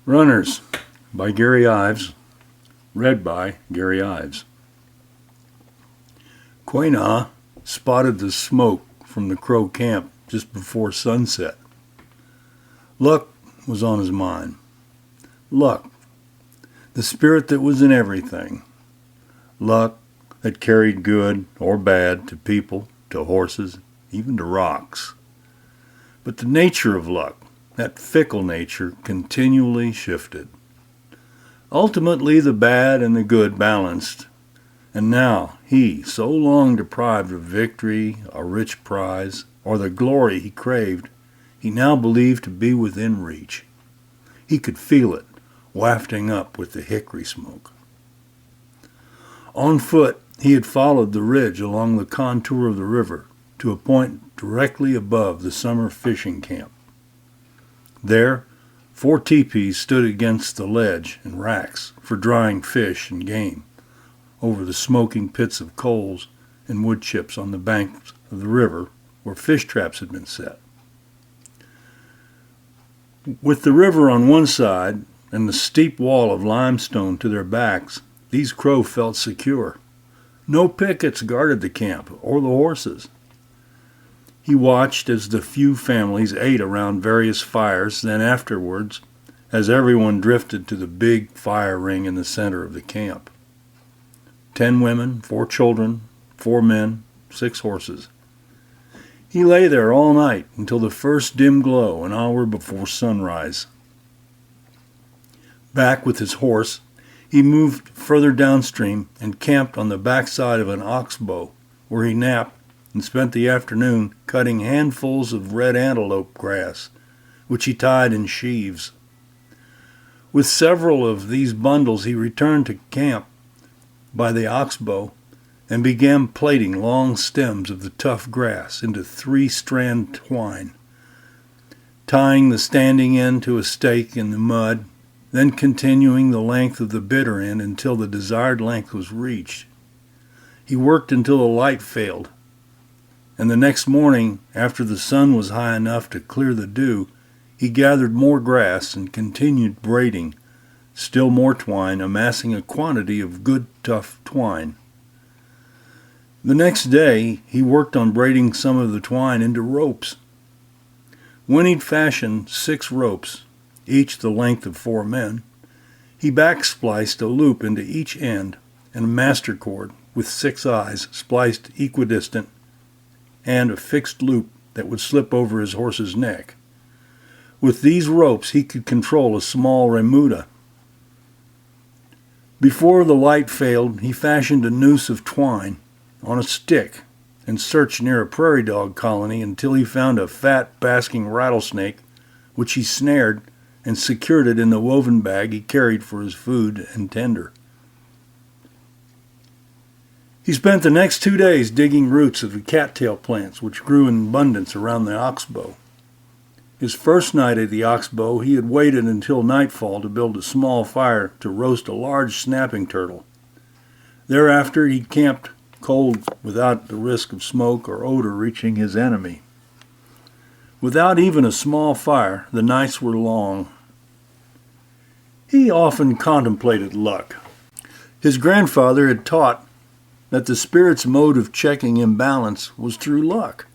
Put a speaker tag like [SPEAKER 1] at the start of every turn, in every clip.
[SPEAKER 1] Runners by Gary Ives, read by Gary Ives. Quanah spotted the smoke from the Crow camp just before sunset. Luck was on his mind. Luck, the spirit that was in everything. Luck that carried good or bad to people, to horses, even to rocks. But the nature of luck, that fickle nature, continually shifted. Ultimately the bad and the good balanced, and now he, so long deprived of victory, a rich prize, or the glory he craved, he now believed to be within reach. He could feel it, wafting up with the hickory smoke. On foot, he had followed the ridge along the contour of the river to a point directly above the summer fishing camp. There, 4 teepees stood against the ledge and racks for drying fish and game over the smoking pits of coals and wood chips on the banks of the river where fish traps had been set. With the river on one side and the steep wall of limestone to their backs, these crow felt secure. No pickets guarded the camp or the horses. He watched as the few families ate around various fires, then afterwards, as everyone drifted to the big fire ring in the center of the camp. 10 women, 4 children, 4 men, 6 horses. He lay there all night until the first dim glow an hour before sunrise. Back with his horse, he moved further downstream and camped on the backside of an oxbow, where he napped and spent the afternoon cutting handfuls of red antelope grass, which he tied in sheaves. With several of these bundles he returned to camp by the oxbow and began plaiting long stems of the tough grass into 3-strand twine, tying the standing end to a stake in the mud, then continuing the length of the bitter end until the desired length was reached. He worked until the light failed, and the next morning, after the sun was high enough to clear the dew, he gathered more grass and continued braiding, still more twine, amassing a quantity of good tough twine. The next day, he worked on braiding some of the twine into ropes. When he'd fashioned 6 ropes, each the length of 4 men, he backspliced a loop into each end and a master cord with 6 eyes spliced equidistant and a fixed loop that would slip over his horse's neck. With these ropes he could control a small remuda. Before the light failed, he fashioned a noose of twine on a stick and searched near a prairie dog colony until he found a fat, basking rattlesnake, which he snared and secured it in the woven bag he carried for his food and tender. He spent the next 2 days digging roots of the cattail plants which grew in abundance around the oxbow. His first night at the oxbow, he had waited until nightfall to build a small fire to roast a large snapping turtle. Thereafter he camped cold without the risk of smoke or odor reaching his enemy. Without even a small fire, the nights were long. He often contemplated luck. His grandfather had taught that the spirit's mode of checking imbalance was through luck.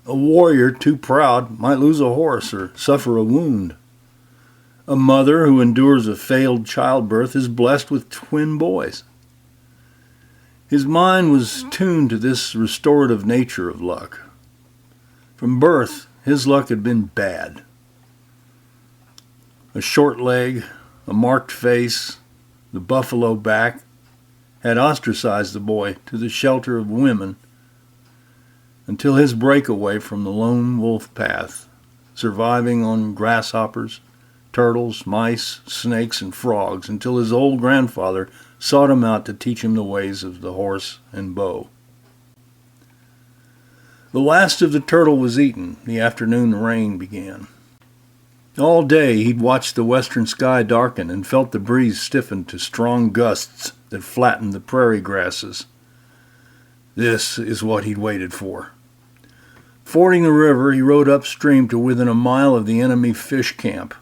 [SPEAKER 1] A warrior too proud might lose a horse or suffer a wound. A mother who endures a failed childbirth is blessed with twin boys. His mind was tuned to this restorative nature of luck. From birth, his luck had been bad. A short leg, a marked face, the buffalo back had ostracized the boy to the shelter of women until his breakaway from the lone wolf path, surviving on grasshoppers, turtles, mice, snakes, and frogs until his old grandfather sought him out to teach him the ways of the horse and bow. The last of the turtle was eaten. The afternoon rain began. All day he'd watched the western sky darken and felt the breeze stiffen to strong gusts that flattened the prairie grasses. This is what he'd waited for. Fording the river, he rode upstream to within a mile of the enemy fish camp.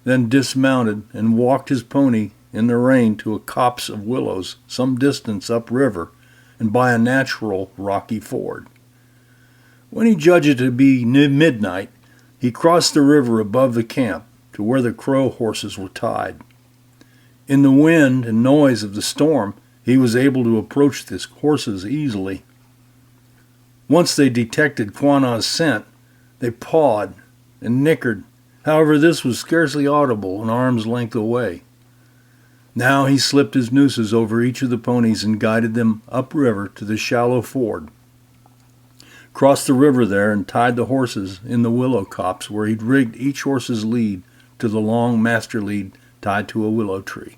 [SPEAKER 1] then dismounted and walked his pony in the rain to a copse of willows some distance upriver and by a natural rocky ford. When he judged it to be midnight, he crossed the river above the camp to where the Crow horses were tied. In the wind and noise of the storm, he was able to approach the horses easily. Once they detected Quanah's scent, they pawed and nickered. However, this was scarcely audible an arm's length away. Now he slipped his nooses over each of the ponies and guided them upriver to the shallow ford. Crossed the river there and tied the horses in the willow copse where he'd rigged each horse's lead to the long master lead tied to a willow tree.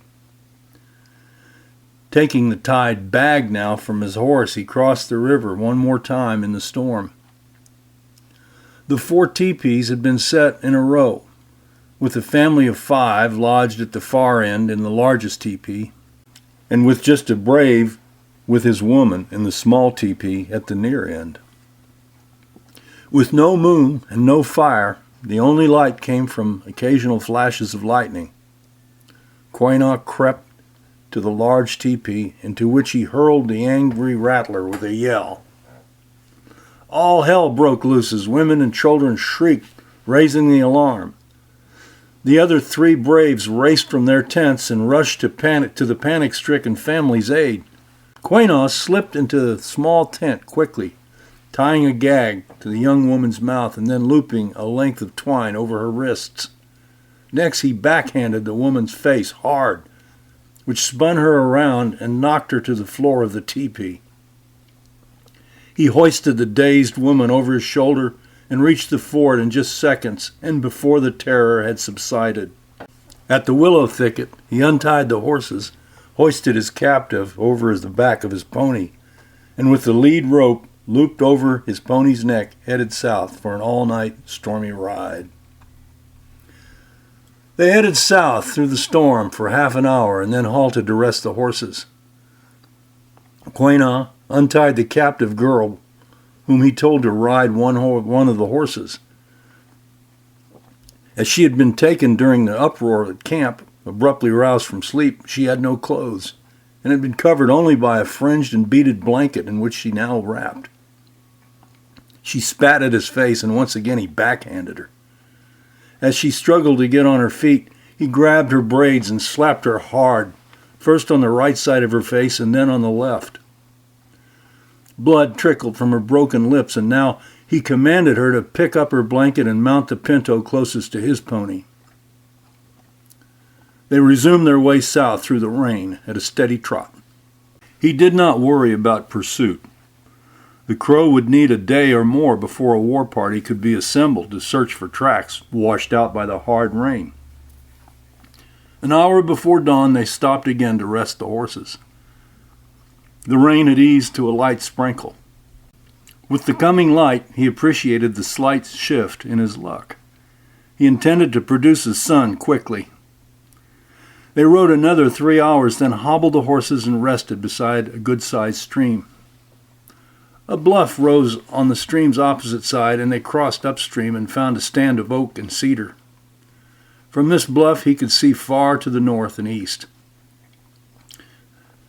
[SPEAKER 1] Taking the tied bag now from his horse, he crossed the river one more time in the storm. The 4 teepees had been set in a row, with a family of 5 lodged at the far end in the largest teepee, and with just a brave with his woman in the small teepee at the near end. With no moon and no fire, the only light came from occasional flashes of lightning. Quanah crept to the large teepee, into which he hurled the angry rattler with a yell. All hell broke loose as women and children shrieked, raising the alarm. The other 3 braves raced from their tents and rushed to the panic-stricken family's aid. Quanah slipped into the small tent quickly, tying a gag to the young woman's mouth and then looping a length of twine over her wrists. Next, he backhanded the woman's face hard, which spun her around and knocked her to the floor of the teepee. He hoisted the dazed woman over his shoulder and reached the ford in just seconds, and before the terror had subsided. At the willow thicket, he untied the horses, hoisted his captive over the back of his pony, and with the lead rope looped over his pony's neck, headed south for an all-night stormy ride. They headed south through the storm for half an hour and then halted to rest the horses. Quanah untied the captive girl, whom he told to ride one of the horses. As she had been taken during the uproar at camp, abruptly roused from sleep, she had no clothes, and had been covered only by a fringed and beaded blanket in which she now wrapped. She spat at his face, and once again he backhanded her. As she struggled to get on her feet, he grabbed her braids and slapped her hard, first on the right side of her face and then on the left. Blood trickled from her broken lips, and now he commanded her to pick up her blanket and mount the pinto closest to his pony. They resumed their way south through the rain at a steady trot. He did not worry about pursuit. The Crow would need a day or more before a war party could be assembled to search for tracks washed out by the hard rain. An hour before dawn, they stopped again to rest the horses. The rain had eased to a light sprinkle. With the coming light, he appreciated the slight shift in his luck. He intended to produce a sun quickly. They rode another 3 hours, then hobbled the horses and rested beside a good-sized stream. A bluff rose on the stream's opposite side, and they crossed upstream and found a stand of oak and cedar. From this bluff he could see far to the north and east.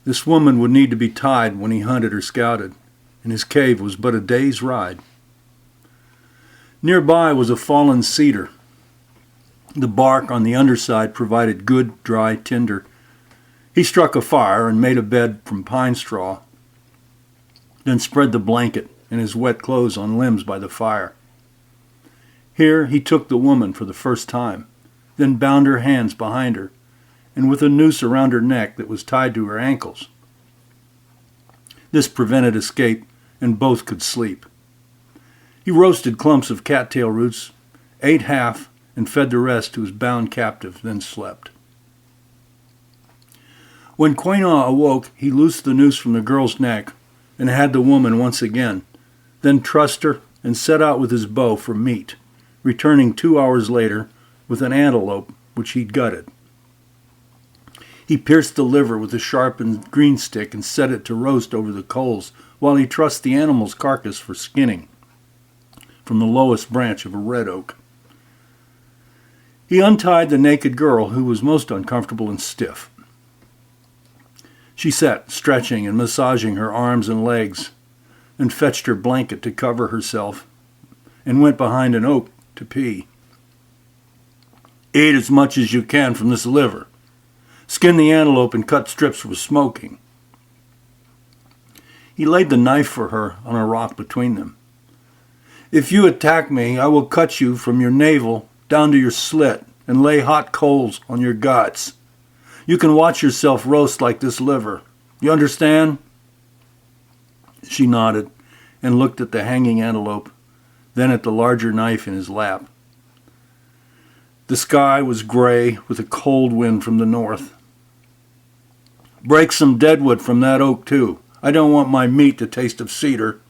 [SPEAKER 1] This woman would need to be tied when he hunted or scouted, and his cave was but a day's ride. Nearby was a fallen cedar. The bark on the underside provided good, dry tinder. He struck a fire and made a bed from pine straw, then spread the blanket and his wet clothes on limbs by the fire. Here he took the woman for the first time, then bound her hands behind her, and with a noose around her neck that was tied to her ankles. This prevented escape, and both could sleep. He roasted clumps of cattail roots, ate half, and fed the rest to his bound captive, then slept. When Quanah awoke, he loosed the noose from the girl's neck and had the woman once again, then trussed her and set out with his bow for meat, returning 2 hours later with an antelope which he'd gutted. He pierced the liver with a sharpened green stick and set it to roast over the coals while he trussed the animal's carcass for skinning from the lowest branch of a red oak. He untied the naked girl, who was most uncomfortable and stiff. She sat, stretching and massaging her arms and legs, and fetched her blanket to cover herself, and went behind an oak to pee. Eat as much as you can from this liver. Skin the antelope and cut strips for smoking. He laid the knife for her on a rock between them. If you attack me, I will cut you from your navel down to your slit and lay hot coals on your guts. You can watch yourself roast like this liver. You understand? She nodded and looked at the hanging antelope, then at the larger knife in his lap. The sky was gray with a cold wind from the north. Break some deadwood from that oak, too. I don't want my meat to taste of cedar.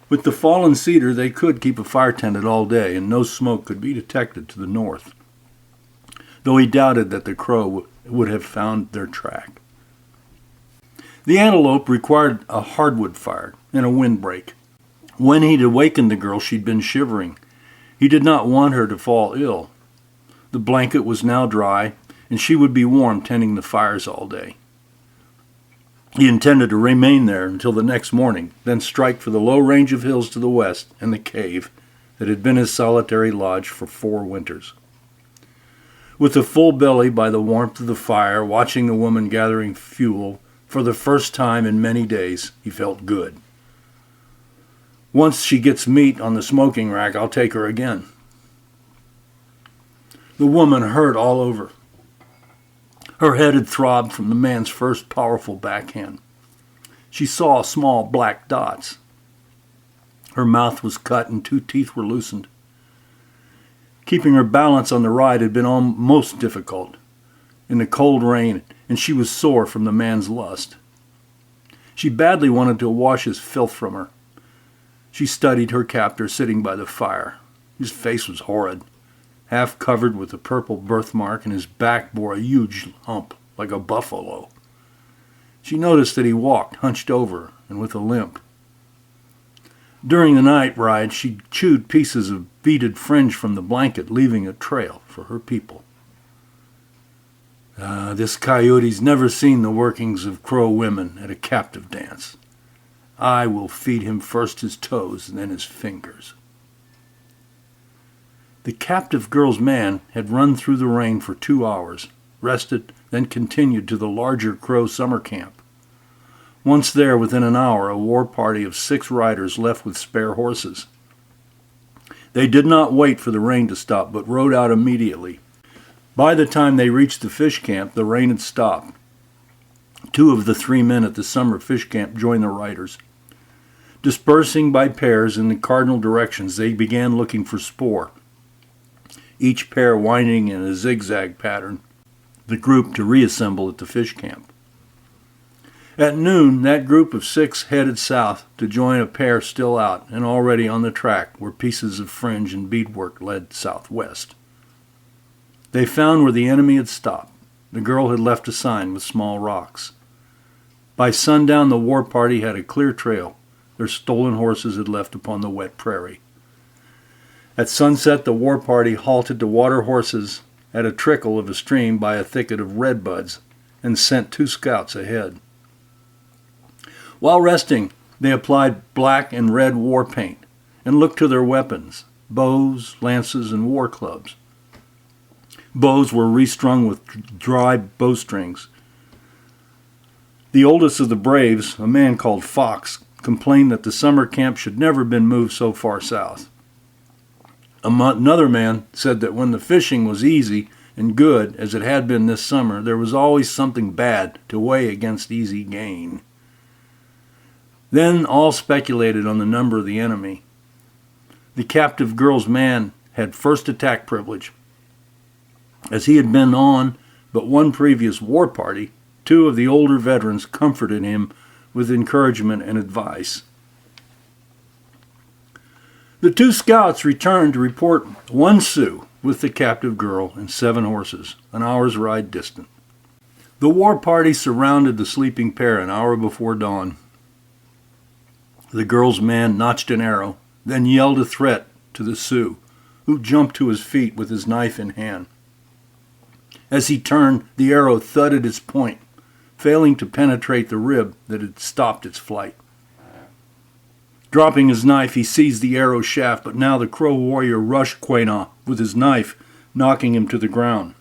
[SPEAKER 1] With the fallen cedar, they could keep a fire tended all day, and no smoke could be detected to the north, though he doubted that the crow would have found their track. The antelope required a hardwood fire and a windbreak. When he'd awakened the girl, she'd been shivering. He did not want her to fall ill. The blanket was now dry, and she would be warm tending the fires all day. He intended to remain there until the next morning, then strike for the low range of hills to the west and the cave that had been his solitary lodge for 4 winters. With a full belly by the warmth of the fire, watching the woman gathering fuel, for the first time in many days, he felt good. Once she gets meat on the smoking rack, I'll take her again. The woman hurt all over. Her head had throbbed from the man's first powerful backhand. She saw small black dots. Her mouth was cut and 2 teeth were loosened. Keeping her balance on the ride had been most difficult in the cold rain, and she was sore from the man's lust. She badly wanted to wash his filth from her. She studied her captor sitting by the fire. His face was horrid, half covered with a purple birthmark, and his back bore a huge hump like a buffalo. She noticed that he walked hunched over and with a limp. During the night ride, she chewed pieces of beaded fringe from the blanket, leaving a trail for her people. This coyote's never seen the workings of Crow women at a captive dance. I will feed him first his toes and then his fingers. The captive girl's man had run through the rain for 2 hours, rested, then continued to the larger Crow summer camp. Once there, within an hour, a war party of 6 riders left with spare horses. They did not wait for the rain to stop, but rode out immediately. By the time they reached the fish camp, the rain had stopped. 2 of the 3 men at the summer fish camp joined the riders. Dispersing by pairs in the cardinal directions, they began looking for spoor, each pair winding in a zigzag pattern, the group to reassemble at the fish camp. At noon, that group of 6 headed south to join a pair still out and already on the track where pieces of fringe and beadwork led southwest. They found where the enemy had stopped. The girl had left a sign with small rocks. By sundown, the war party had a clear trail their stolen horses had left upon the wet prairie. At sunset, the war party halted to water horses at a trickle of a stream by a thicket of redbuds and sent 2 scouts ahead. While resting, they applied black and red war paint and looked to their weapons, bows, lances, and war clubs. Bows were restrung with dry bowstrings. The oldest of the braves, a man called Fox, complained that the summer camp should never have been moved so far south. Another man said that when the fishing was easy and good, as it had been this summer, there was always something bad to weigh against easy gain. Then all speculated on the number of the enemy. The captive girl's man had first attack privilege. As he had been on but one previous war party, 2 of the older veterans comforted him with encouragement and advice. The 2 scouts returned to report 1 Sioux with the captive girl and 7 horses, an hour's ride distant. The war party surrounded the sleeping pair an hour before dawn. The girl's man notched an arrow, then yelled a threat to the Sioux, who jumped to his feet with his knife in hand. As he turned, the arrow thudded its point, failing to penetrate the rib that had stopped its flight. Dropping his knife, he seized the arrow shaft, but now the Crow warrior rushed Quanah with his knife, knocking him to the ground.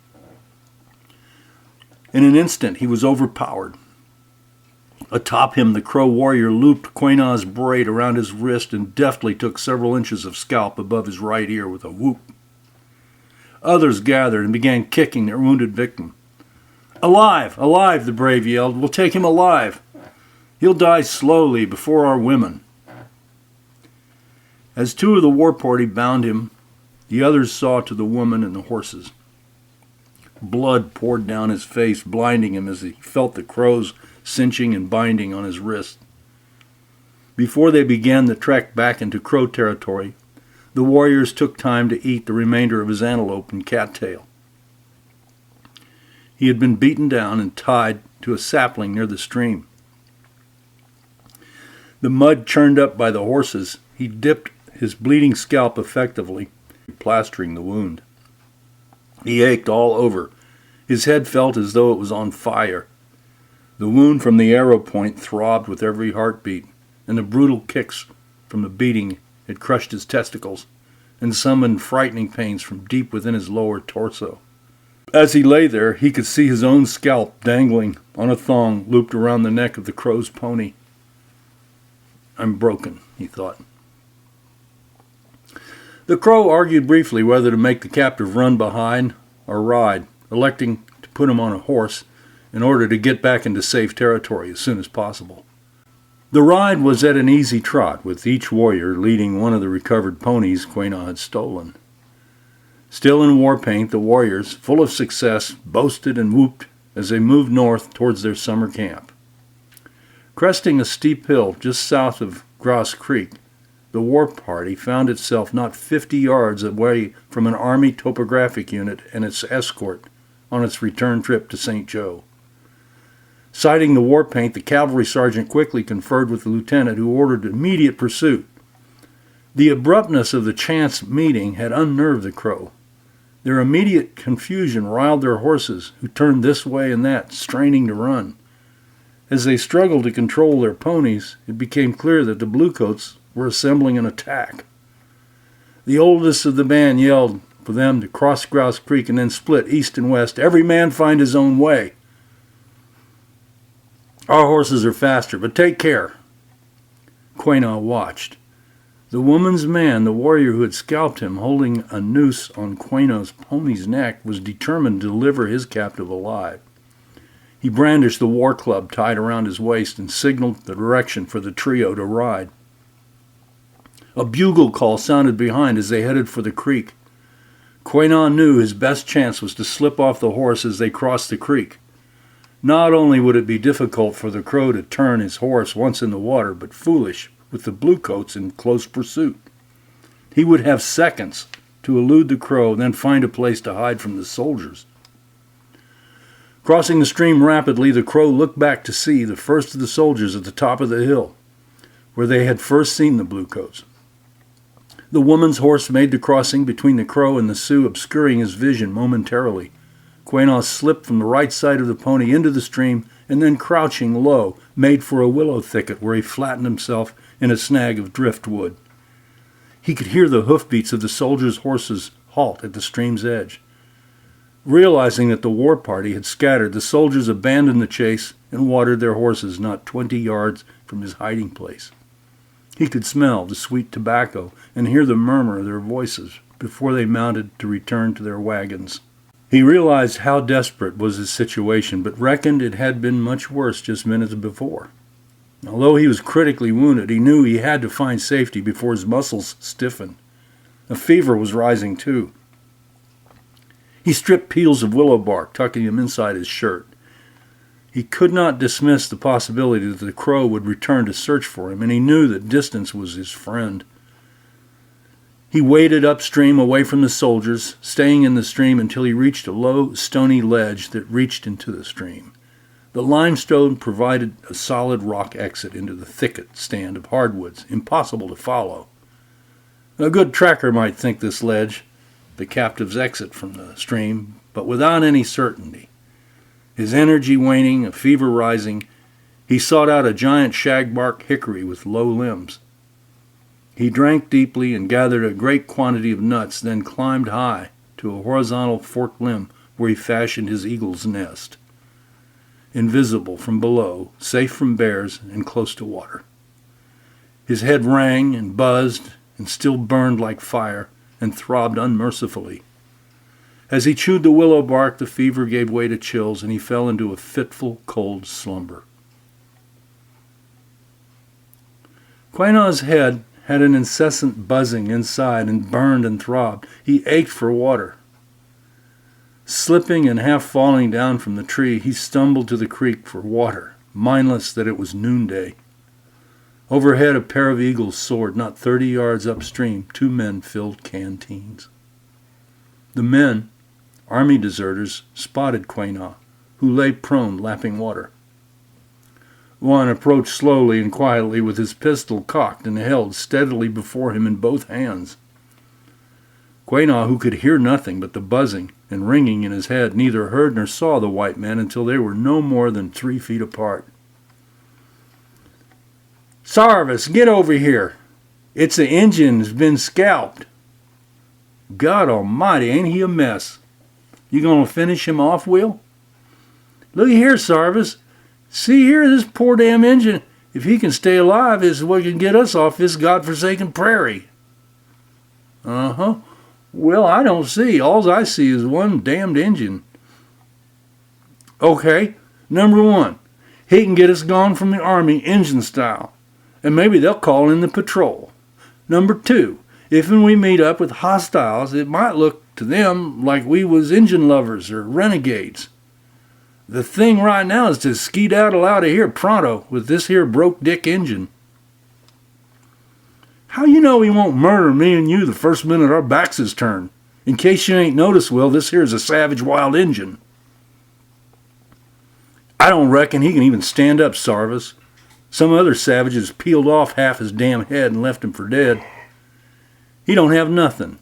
[SPEAKER 1] In an instant, he was overpowered. Atop him, the Crow warrior looped Quanah's braid around his wrist and deftly took several inches of scalp above his right ear with a whoop. Others gathered and began kicking their wounded victim. "Alive! Alive!" the brave yelled. "We'll take him alive. He'll die slowly before our women." As two of the war party bound him, the others saw to the woman and the horses. Blood poured down his face, blinding him as he felt the crows cinching and binding on his wrist. Before they began the trek back into Crow territory, the warriors took time to eat the remainder of his antelope and cattail. He had been beaten down and tied to a sapling near the stream. The mud churned up by the horses, he dipped his bleeding scalp effectively, plastering the wound. He ached all over. His head felt as though it was on fire. The wound from the arrow point throbbed with every heartbeat, and the brutal kicks from the beating had crushed his testicles and summoned frightening pains from deep within his lower torso. As he lay there, he could see his own scalp dangling on a thong looped around the neck of the Crow's pony. "I'm broken," he thought. The Crow argued briefly whether to make the captive run behind or ride, electing to put him on a horse in order to get back into safe territory as soon as possible. The ride was at an easy trot, with each warrior leading one of the recovered ponies Quanah had stolen. Still in war paint, the warriors, full of success, boasted and whooped as they moved north towards their summer camp. Cresting a steep hill just south of Gross Creek, the war party found itself not 50 yards away from an Army topographic unit and its escort on its return trip to St. Joe. Sighting the war paint, the cavalry sergeant quickly conferred with the lieutenant, who ordered immediate pursuit. The abruptness of the chance meeting had unnerved the Crow. Their immediate confusion riled their horses, who turned this way and that, straining to run. As they struggled to control their ponies, it became clear that the Bluecoats were assembling an attack. The oldest of the band yelled for them to cross Grouse Creek and then split east and west. "Every man find his own way. Our horses are faster, but take care." Quanah watched. The woman's man, the warrior who had scalped him, holding a noose on Quanah's pony's neck, was determined to deliver his captive alive. He brandished the war club tied around his waist and signaled the direction for the trio to ride. A bugle call sounded behind as they headed for the creek. Quanah knew his best chance was to slip off the horse as they crossed the creek. Not only would it be difficult for the Crow to turn his horse once in the water, but foolish with the Bluecoats in close pursuit. He would have seconds to elude the Crow, then find a place to hide from the soldiers. Crossing the stream rapidly, the Crow looked back to see the first of the soldiers at the top of the hill, where they had first seen the Bluecoats. The woman's horse made the crossing between the Crow and the Sioux, obscuring his vision momentarily. Quanah slipped from the right side of the pony into the stream, and then, crouching low, made for a willow thicket where he flattened himself in a snag of driftwood. He could hear the hoofbeats of the soldiers' horses halt at the stream's edge. Realizing that the war party had scattered, the soldiers abandoned the chase and watered their horses not 20 yards from his hiding place. He could smell the sweet tobacco and hear the murmur of their voices before they mounted to return to their wagons. He realized how desperate was his situation, but reckoned it had been much worse just minutes before. Although he was critically wounded, he knew he had to find safety before his muscles stiffened. A fever was rising too. He stripped peels of willow bark, tucking them inside his shirt. He could not dismiss the possibility that the Crow would return to search for him, and he knew that distance was his friend. He waded upstream away from the soldiers, staying in the stream until he reached a low, stony ledge that reached into the stream. The limestone provided a solid rock exit into the thicket stand of hardwoods, impossible to follow. A good tracker might think this ledge the captive's exit from the stream, but without any certainty. His energy waning, a fever rising, he sought out a giant shagbark hickory with low limbs. He drank deeply and gathered a great quantity of nuts, then climbed high to a horizontal forked limb where he fashioned his eagle's nest. Invisible from below, safe from bears, and close to water. His head rang and buzzed and still burned like fire and throbbed unmercifully. As he chewed the willow bark, the fever gave way to chills, and he fell into a fitful, cold slumber. Quanah's head had an incessant buzzing inside and burned and throbbed. He ached for water. Slipping and half falling down from the tree, he stumbled to the creek for water, mindless that it was noonday. Overhead, a pair of eagles soared. Not 30 yards upstream, 2 men filled canteens. The men, army deserters, spotted Quanah, who lay prone, lapping water. One approached slowly and quietly with his pistol cocked and held steadily before him in both hands. Quanah, who could hear nothing but the buzzing and ringing in his head, neither heard nor saw the white men until they were no more than 3 feet apart. "Sarvis, get over here. It's the Injun's been scalped." "God almighty, ain't he a mess? You gonna finish him off, Will?" "Look here, Sarvis. See here, this poor damn Injun. If he can stay alive, is what can get us off this godforsaken prairie." "Uh-huh. Well, I don't see. All I see is one damned Injun." "Okay, number 1, he can get us gone from the army Injun style, and maybe they'll call in the patrol. Number 2, if we meet up with hostiles, it might look to them like we was Injun lovers or renegades. The thing right now is to skedaddle out of here pronto with this here broke dick Injun." "How you know he won't murder me and you the first minute our backs is turned? In case you ain't noticed, Will, this here's a savage wild Injun." "I don't reckon he can even stand up, Sarvis. Some other savages peeled off half his damn head and left him for dead. He don't have nothing.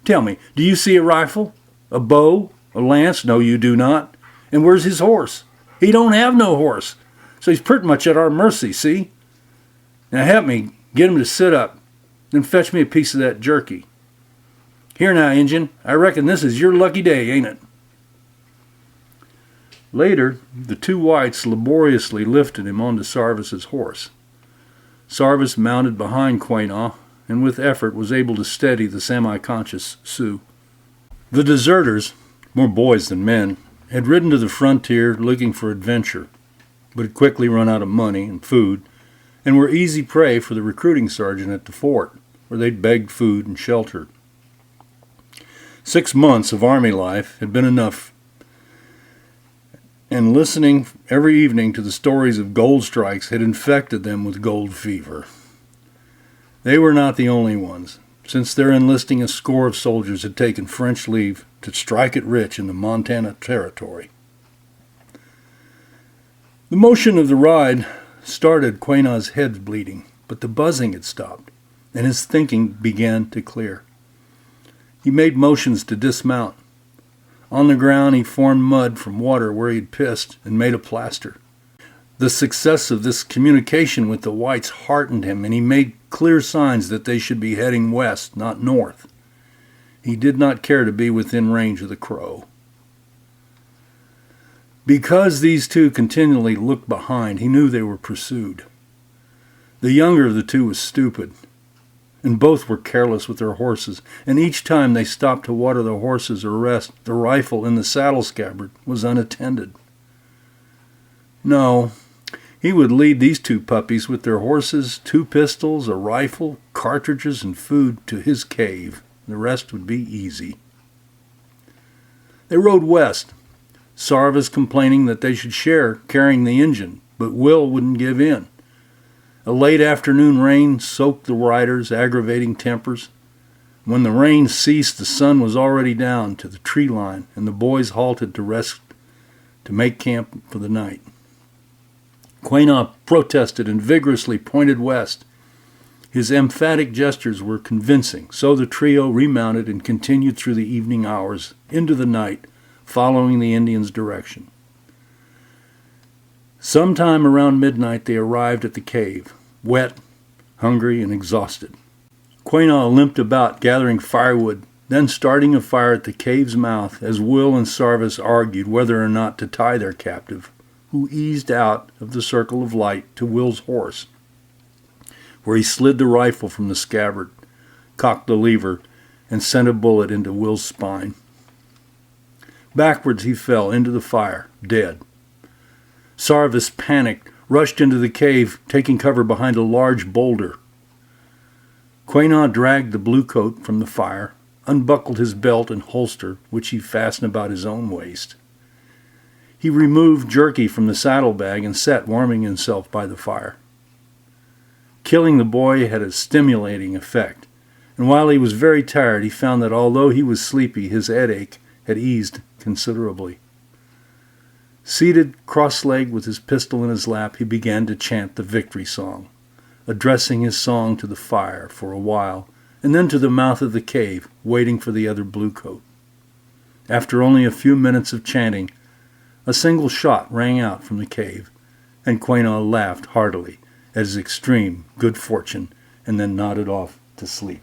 [SPEAKER 1] Tell me, do you see a rifle? A bow? A lance? No, you do not. And where's his horse? He don't have no horse. So he's pretty much at our mercy, see? Now help me get him to sit up. Then fetch me a piece of that jerky. Here now, Injun, I reckon this is your lucky day, ain't it?" Later, the 2 whites laboriously lifted him onto Sarvis's horse. Sarvis mounted behind Quanah, and with effort was able to steady the semi-conscious Sioux. The deserters, more boys than men, had ridden to the frontier looking for adventure, but had quickly run out of money and food, and were easy prey for the recruiting sergeant at the fort, where they'd begged food and shelter. 6 months of army life had been enough, and listening every evening to the stories of gold strikes had infected them with gold fever. They were not the only ones. Since their enlisting, a score of soldiers had taken French leave to strike it rich in the Montana Territory. The motion of the ride started Quanah's head bleeding, but the buzzing had stopped, and his thinking began to clear. He made motions to dismount. On the ground he formed mud from water where he had pissed and made a plaster. The success of this communication with the whites heartened him, and he made clear signs that they should be heading west, not north. He did not care to be within range of the crow. Because these 2 continually looked behind, he knew they were pursued. The younger of the 2 was stupid, and both were careless with their horses, and each time they stopped to water the horses or rest, the rifle in the saddle scabbard was unattended. No, he would lead these 2 puppies with their horses, 2 pistols, a rifle, cartridges, and food to his cave. The rest would be easy. They rode west, Sarvis complaining that they should share carrying the Injun, but Will wouldn't give in. A late afternoon rain soaked the riders, aggravating tempers. When the rain ceased, the sun was already down to the tree line, and the boys halted to rest to make camp for the night. Quanah protested and vigorously pointed west. His emphatic gestures were convincing, so the trio remounted and continued through the evening hours into the night, following the Indians' direction. Sometime around midnight they arrived at the cave, wet, hungry, and exhausted. Quanah limped about gathering firewood, then starting a fire at the cave's mouth as Will and Sarvis argued whether or not to tie their captive, who eased out of the circle of light to Will's horse, where he slid the rifle from the scabbard, cocked the lever, and sent a bullet into Will's spine. Backwards he fell into the fire, dead. Sarvis, panicked, rushed into the cave, taking cover behind a large boulder. Quanah dragged the blue coat from the fire, unbuckled his belt and holster, which he fastened about his own waist. He removed jerky from the saddlebag and sat warming himself by the fire. Killing the boy had a stimulating effect, and while he was very tired, he found that although he was sleepy, his headache had eased considerably. Seated cross-legged with his pistol in his lap, he began to chant the victory song, addressing his song to the fire for a while, and then to the mouth of the cave, waiting for the other bluecoat. After only a few minutes of chanting, a single shot rang out from the cave, and Quanah laughed heartily at his extreme good fortune, and then nodded off to sleep.